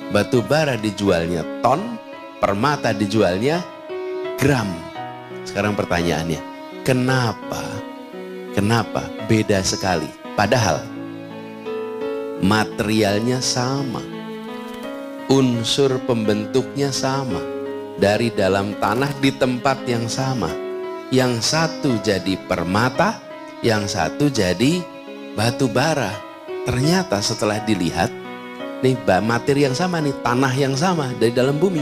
Batu bara dijualnya ton, permata dijualnya gram. Sekarang pertanyaannya, kenapa beda sekali? Padahal materialnya sama, unsur pembentuknya sama, dari dalam tanah di tempat yang sama. Yang satu jadi permata, yang satu jadi batu bara. Ternyata setelah dilihat, nih materi yang sama nih, tanah yang sama dari dalam bumi,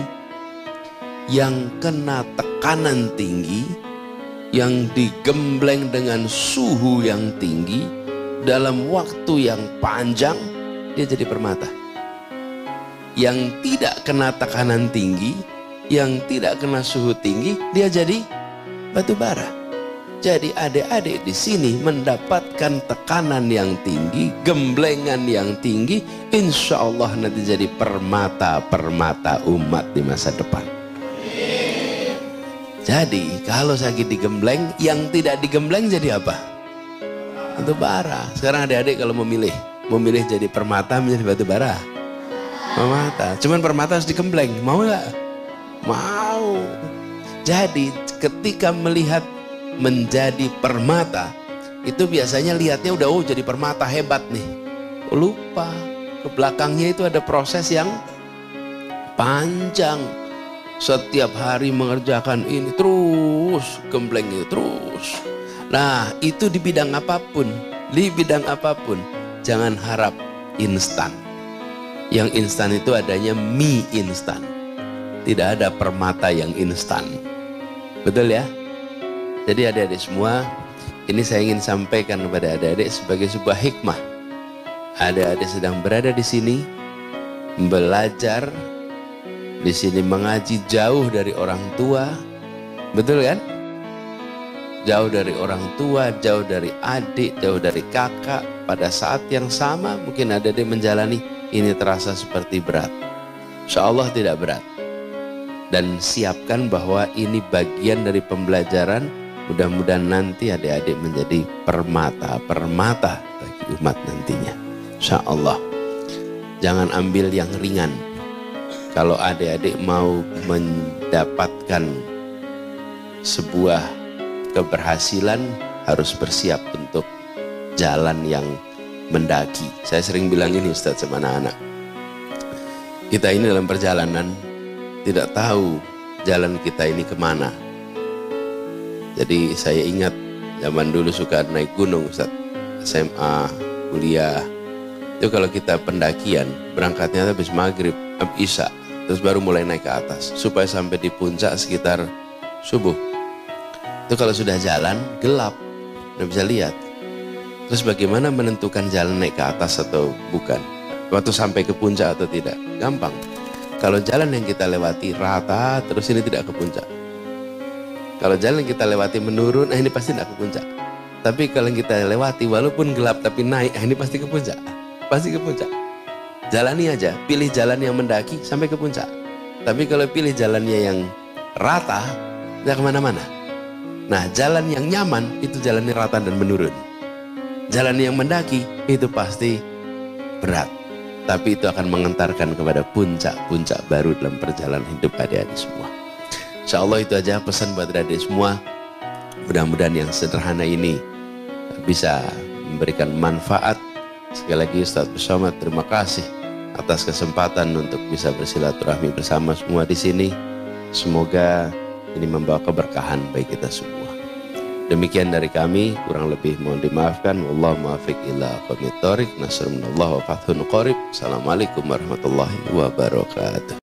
yang kena tekanan tinggi, yang digembleng dengan suhu yang tinggi, dalam waktu yang panjang, dia jadi permata. Yang tidak kena tekanan tinggi, yang tidak kena suhu tinggi, dia jadi batu bara. Jadi adik-adik di sini mendapatkan tekanan yang tinggi, gemblengan yang tinggi, insya Allah nanti jadi permata umat di masa depan. Jadi kalau sakit digembleng, yang tidak digembleng jadi apa? Batu bara. Sekarang adik-adik kalau memilih jadi permata, menjadi batu bara, permata. Cuman permata harus digembleng, mau nggak? Mau. Jadi ketika melihat menjadi permata, itu biasanya lihatnya udah jadi permata hebat nih. Lupa ke belakangnya itu ada proses yang panjang. Setiap hari mengerjakan ini terus, gembleng itu terus. Nah, itu di bidang apapun, jangan harap instan. Yang instan itu adanya mie instan. Tidak ada permata yang instan. Betul ya? Jadi adik-adik semua, ini saya ingin sampaikan kepada adik-adik sebagai sebuah hikmah. Adik-adik sedang berada di sini, belajar, di sini mengaji jauh dari orang tua. Betul kan? Jauh dari orang tua, jauh dari adik, jauh dari kakak. Pada saat yang sama mungkin adik-adik menjalani, ini terasa seperti berat. Insya Allah tidak berat. Dan siapkan bahwa ini bagian dari pembelajaran. Mudah-mudahan nanti adik-adik menjadi permata bagi umat nantinya. Insya Allah. Jangan ambil yang ringan. Kalau adik-adik mau mendapatkan sebuah keberhasilan, harus bersiap untuk jalan yang mendaki. Saya sering bilang ini Ustadz sama anak-anak. Kita ini dalam perjalanan tidak tahu jalan kita ini kemana. Jadi saya ingat zaman dulu suka naik gunung Ustadz. SMA, kuliah. Itu kalau kita pendakian, berangkatnya habis maghrib, habis isya. Terus baru mulai naik ke atas. Supaya sampai di puncak sekitar subuh. Itu kalau sudah jalan, gelap, nggak bisa lihat. Terus bagaimana menentukan jalan naik ke atas atau bukan? Waktu sampai ke puncak atau tidak? Gampang. Kalau jalan yang kita lewati rata, terus ini tidak ke puncak. Kalau jalan yang kita lewati menurun, ini pasti tidak ke puncak. Tapi kalau yang kita lewati walaupun gelap tapi naik, ini pasti ke puncak. Pasti ke puncak. Jalani aja, pilih jalan yang mendaki sampai ke puncak. Tapi kalau pilih jalannya yang rata, tidak kemana-mana. Nah, jalan yang nyaman itu jalannya rata dan menurun. Jalan yang mendaki itu pasti berat. Tapi itu akan mengantarkan kepada puncak-puncak baru dalam perjalanan hidup adik-adik semua. Insya Allah itu aja pesan buat adik-adik semua. Mudah-mudahan yang sederhana ini bisa memberikan manfaat. Sekali lagi Ustadz Somad, terima kasih atas kesempatan untuk bisa bersilaturahmi bersama semua di sini. Semoga ini membawa keberkahan bagi kita semua. Demikian dari kami, kurang lebih mohon dimaafkan. Wallahu muwaffiq ila aqwamit thoriq. Nasrullah wa fathun qarib. Assalamualaikum warahmatullahi wabarakatuh.